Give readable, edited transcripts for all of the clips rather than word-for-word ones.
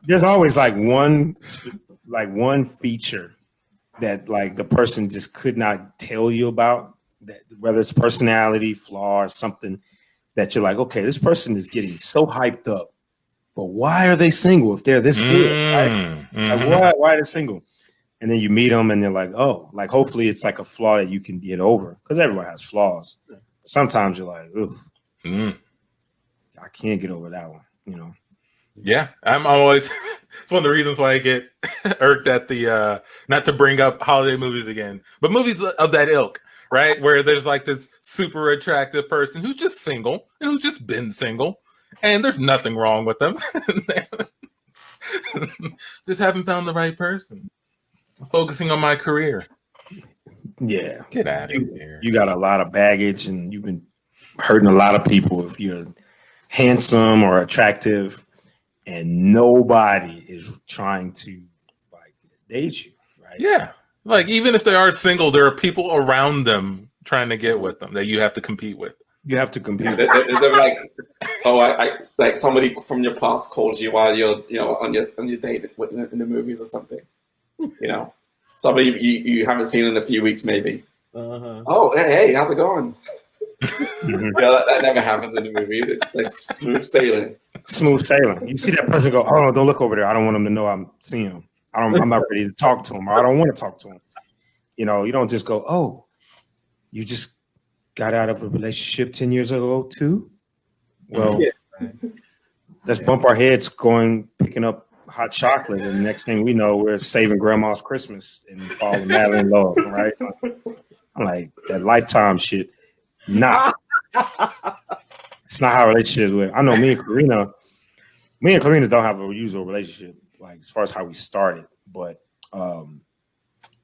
There's always like one feature that like the person just could not tell you about, that whether it's personality flaw or something that you're like, okay, this person is getting so hyped up, but why are they single if they're this good? Right? Like why are they single? And then you meet them and they're like, oh, like hopefully it's like a flaw that you can get over, because everyone has flaws. Sometimes you're like, ooh, I can't get over that one, Yeah, I'm always. It's one of the reasons why I get irked at the not to bring up holiday movies again, but movies of that ilk, right? Where there's like this super attractive person who's just single and who's just been single, and there's nothing wrong with them. Just haven't found the right person. I'm focusing on my career. Yeah, get out of here. You got a lot of baggage, and you've been hurting a lot of people if you're handsome or attractive. And nobody is trying to like date you, right? Yeah, like even if they are single, there are people around them trying to get with them that you have to compete with. You have to compete. Is there like, I like somebody from your past calls you while you're on your date in the movies or something? Somebody you haven't seen in a few weeks maybe. Oh, hey, how's it going? That never happens in the movie. It's smooth sailing. Smooth sailing. You see that person go, oh, don't look over there. I don't want them to know I'm seeing him. I'm not ready to talk to him, or I don't want to talk to him. You don't just go, oh, you just got out of a relationship 10 years ago too? Well, let's bump our heads picking up hot chocolate, and the next thing we know, we're saving grandma's Christmas and falling madly in love, right? I'm like, that Lifetime shit. Nah. It's not how relationships work. I know me and Karina don't have a usual relationship, like as far as how we started, but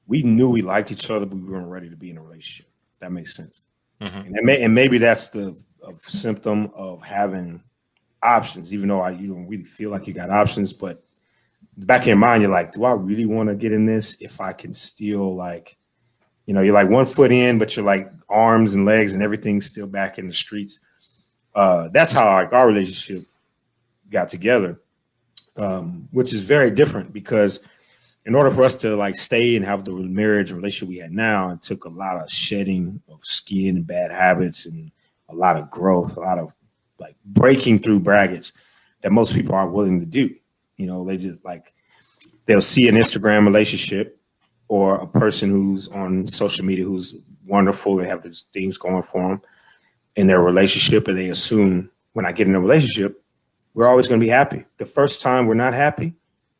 we knew we liked each other, but we weren't ready to be in a relationship. That makes sense. And maybe that's a symptom of having options, even though you don't really feel like you got options, but in the back of your mind, you're like, do I really want to get in this if I can still like, you're like 1 foot in, but you're like arms and legs and everything's still back in the streets. That's how our relationship got together, which is very different, because in order for us to like stay and have the marriage and relationship we had now, it took a lot of shedding of skin and bad habits and a lot of growth, a lot of like breaking through baggage that most people aren't willing to do. They just like, they'll see an Instagram relationship or a person who's on social media who's wonderful, they have these things going for them in their relationship, and they assume when I get in a relationship, we're always going to be happy. The first time we're not happy,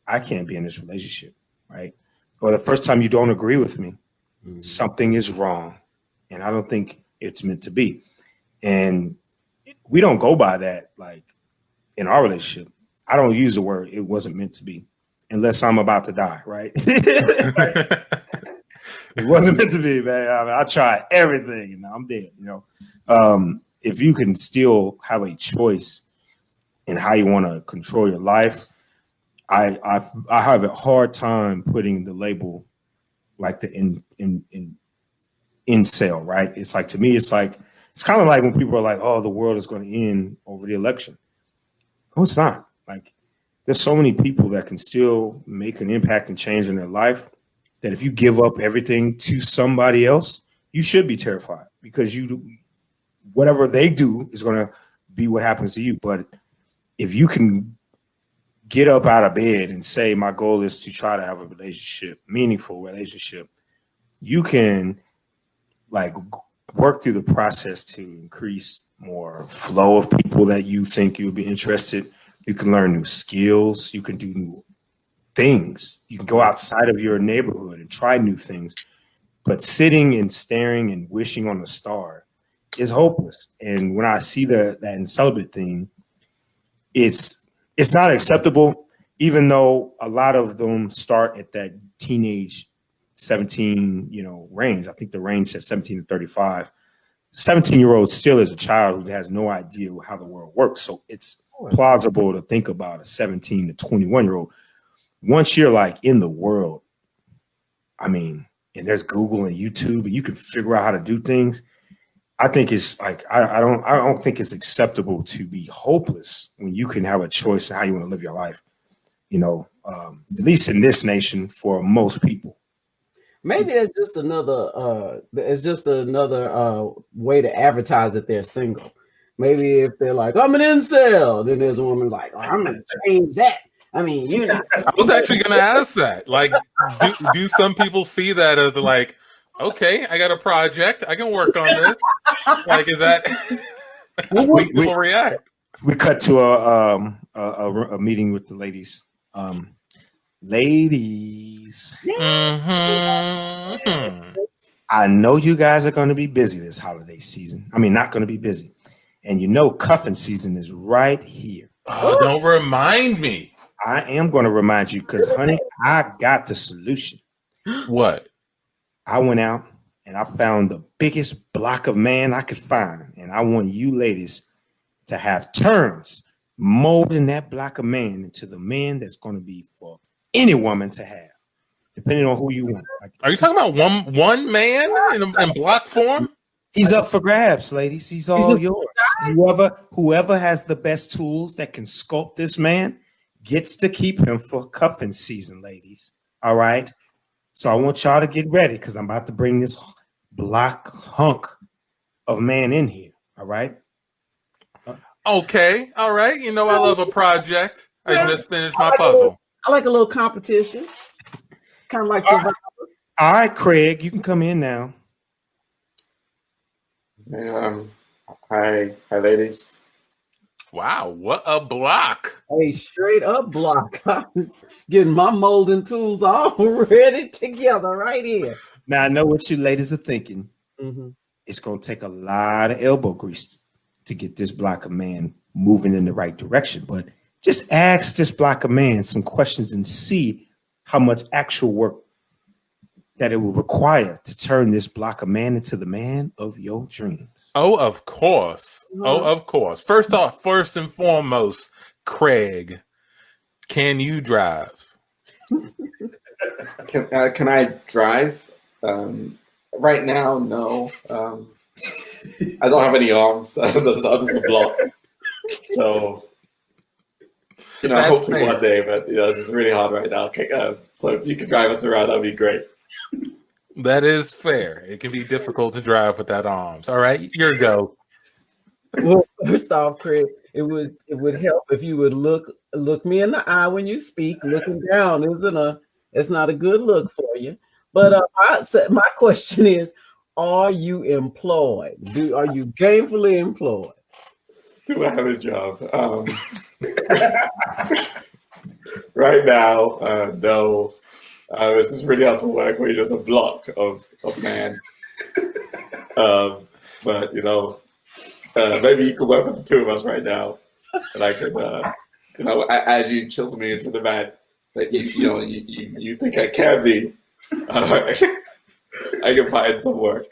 I can't be in this relationship, right? Or the first time you don't agree with me, something is wrong, and I don't think it's meant to be. And we don't go by that, like in our relationship. I don't use the word "it wasn't meant to be" unless I'm about to die, right? It wasn't meant to be, man. I mean, I tried everything, and I'm dead. If you can still have a choice in how you want to control your life, I have a hard time putting the label like the incel, right? It's like, to me, it's kind of like when people are like, oh, the world is going to end over the election. No, it's not. Like, there's so many people that can still make an impact and change in their life that if you give up everything to somebody else, you should be terrified, because whatever they do is going to be what happens to you. But if you can get up out of bed and say, my goal is to try to have a relationship, meaningful relationship, you can like work through the process to increase more flow of people that you think you'll be interested. You can learn new skills. You can do new things. You can go outside of your neighborhood and try new things. But sitting and staring and wishing on a star is hopeless. And when I see that celibate thing, it's not acceptable, even though a lot of them start at that teenage 17, range. I think the range says 17 to 35. 17-year-old still is a child who has no idea how the world works. So it's plausible to think about a 17 to 21-year-old. Once you're like in the world, I mean, and there's Google and YouTube, and you can figure out how to do things. I think it's like I don't think it's acceptable to be hopeless when you can have a choice in how you want to live your life. You know, at least in this nation, for most people. Maybe that's just another way to advertise that they're single. Maybe if they're like, I'm an incel, then there's a woman like, oh, I'm gonna change that. I mean, you know. I was actually gonna ask that. Like, do some people see that as like, okay, I got a project, I can work on this? Like, is that how people react? We cut to a meeting with the ladies. Ladies, I know you guys are going to be busy this holiday season. I mean, not going to be busy. And you know cuffing season is right here. Oh, don't remind me. I am going to remind you because, honey, I got the solution. What? I went out and I found the biggest block of man I could find. And I want you ladies to have turns molding that block of man into the man that's going to be for any woman to have, depending on who you want. Like, are you talking about one man in block form? He's up for grabs, ladies. He's all yours. Whoever has the best tools that can sculpt this man gets to keep him for cuffing season, ladies. All right. So I want y'all to get ready because I'm about to bring this block hunk of man in here. All right. Okay. All right. You know, I love a project. I just finished my puzzle. I like a little competition. Kind of like Survivor. All right, Craig, you can come in now. Hi, ladies. Wow, what a block. A straight up block. I was getting my molding tools all ready together right here. Now, I know what you ladies are thinking. Mm-hmm. It's going to take a lot of elbow grease to get this block of man moving in the right direction. But just ask this block of man some questions and see how much actual work that it will require to turn this block of man into the man of your dreams. Oh, of course. Oh, of course. First and foremost, Craig, can you drive? Can I drive? Right now, no. I don't have any arms. I'm just a block. So, you know, hopefully one day, but you know, it's just really hard right now. Okay, so if you could drive us around, that'd be great. That is fair. It can be difficult to drive without arms. All right, your go. Well, first off, Craig, it would help if you would look me in the eye when you speak. Looking down it's not a good look for you. But my question is, are you employed? Are you gainfully employed? Do I have a job? Right now, no. This is really hard to work when you're just a block of man. But you know, maybe you could work with the two of us right now, and I could, you know, as you chisel me into the man that you think I can be, I can find some work.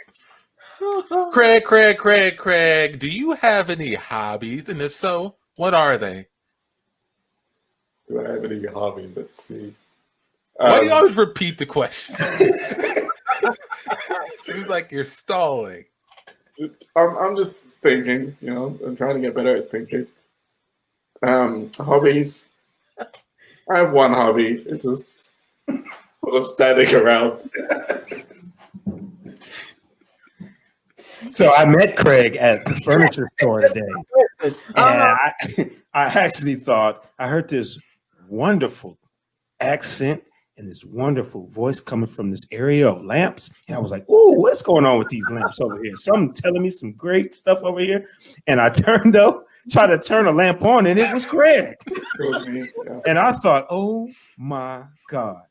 Craig, do you have any hobbies? And if so, what are they? Do I have any hobbies? Let's see. Why do you always repeat the question? Seems like you're stalling. I'm just thinking, you know, I'm trying to get better at thinking. Hobbies. I have one hobby. It's just sort of standing around. So I met Craig at the furniture store today. And I actually thought I heard this wonderful accent and this wonderful voice coming from this area of lamps. And I was like, "Ooh, what's going on with these lamps over here? Something telling me some great stuff over here." And I turned up, tried to turn a lamp on, and it was Craig. It was me, yeah. And I thought, "Oh my God.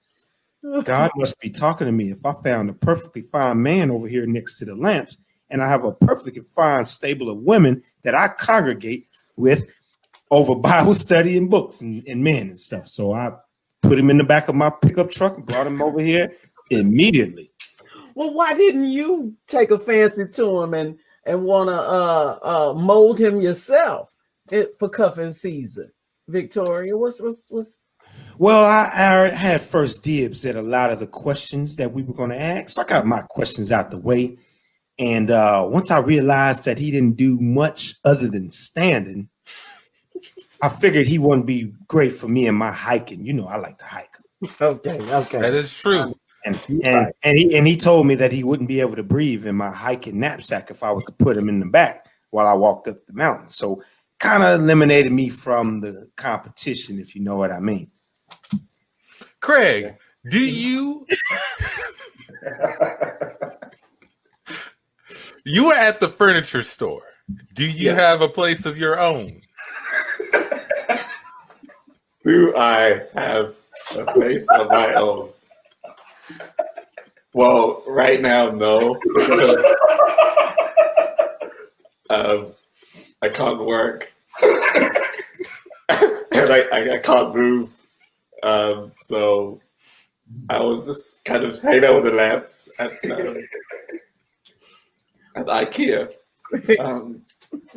God must be talking to me if I found a perfectly fine man over here next to the lamps, and I have a perfectly fine stable of women that I congregate with over Bible study and books and men and stuff." So I put him in the back of my pickup truck and brought him over here immediately. Well, why didn't you take a fancy to him and want to mold him yourself for cuffing season, Victoria? What's Well, I had first dibs at a lot of the questions that we were going to ask. So I got my questions out the way. And once I realized that he didn't do much other than standing, I figured he wouldn't be great for me in my hiking. You know, I like to hike. Okay. That is true. And he told me that he wouldn't be able to breathe in my hiking knapsack if I was to put him in the back while I walked up the mountain. So kind of eliminated me from the competition, if you know what I mean. Craig, do you you were at the furniture store. Do you have a place of your own? Do I have a place of my own? Well, right now, no. I can't work. And I can't move. So I was just kind of hanging out with the lamps at IKEA.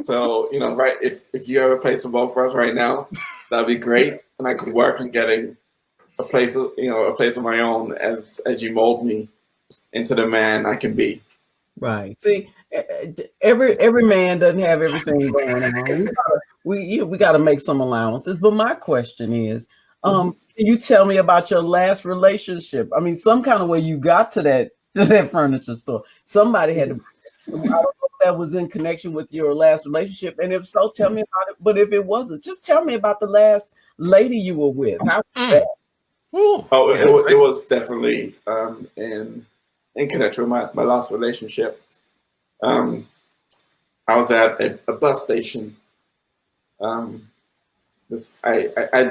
So, you know, right, if you have a place for both of us right now, that'd be great. And I could work on getting a place of my own as you mold me into the man I can be. Right. See, every man doesn't have everything going on. We got to make some allowances. But my question is, can you tell me about your last relationship? I mean, some kind of way you got to that furniture store. Somebody had to. I don't know if that was in connection with your last relationship, and if so, tell me about it. But if it wasn't, just tell me about the last lady you were with. How was that? It was definitely in connection with my last relationship. I was at a bus station. I'd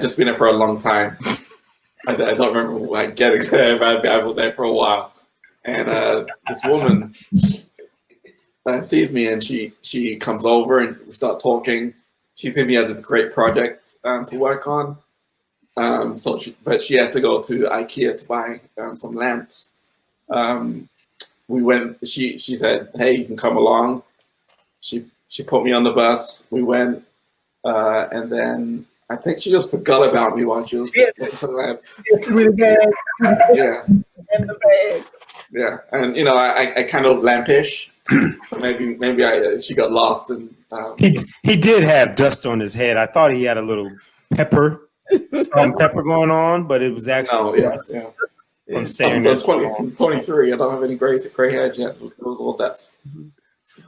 just been there for a long time. I don't remember getting there, but I was there for a while. And this woman sees me, and she comes over and we start talking. She sees me as this great project to work on. But she had to go to IKEA to buy some lamps. We went. She said, "Hey, you can come along." She put me on the bus. We went, and then I think she just forgot about me while she was looking for the lamps. Yeah. And the bags. Yeah, and you know, I kind of lampish, so maybe she got lost and he did have dust on his head. I thought he had a little pepper going on, but it was actually from staying there. I'm 23. I don't have any gray hairs yet. It was a little dust.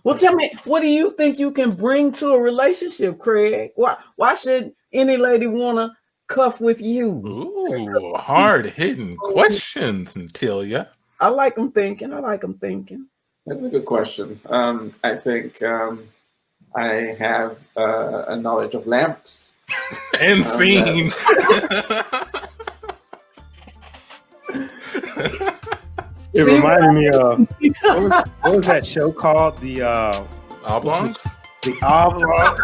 Well, tell me, what do you think you can bring to a relationship, Craig? Why should any lady want to cuff with you? Ooh, hard-hitting questions, Natalia. I like them thinking. That's a good question. I think I have a knowledge of lamps. And scene. It reminded me of what was that show called? The Oblongs? The Oblongs.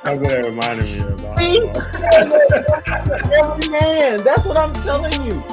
That's what it reminded me of. Every man. That's what I'm telling you.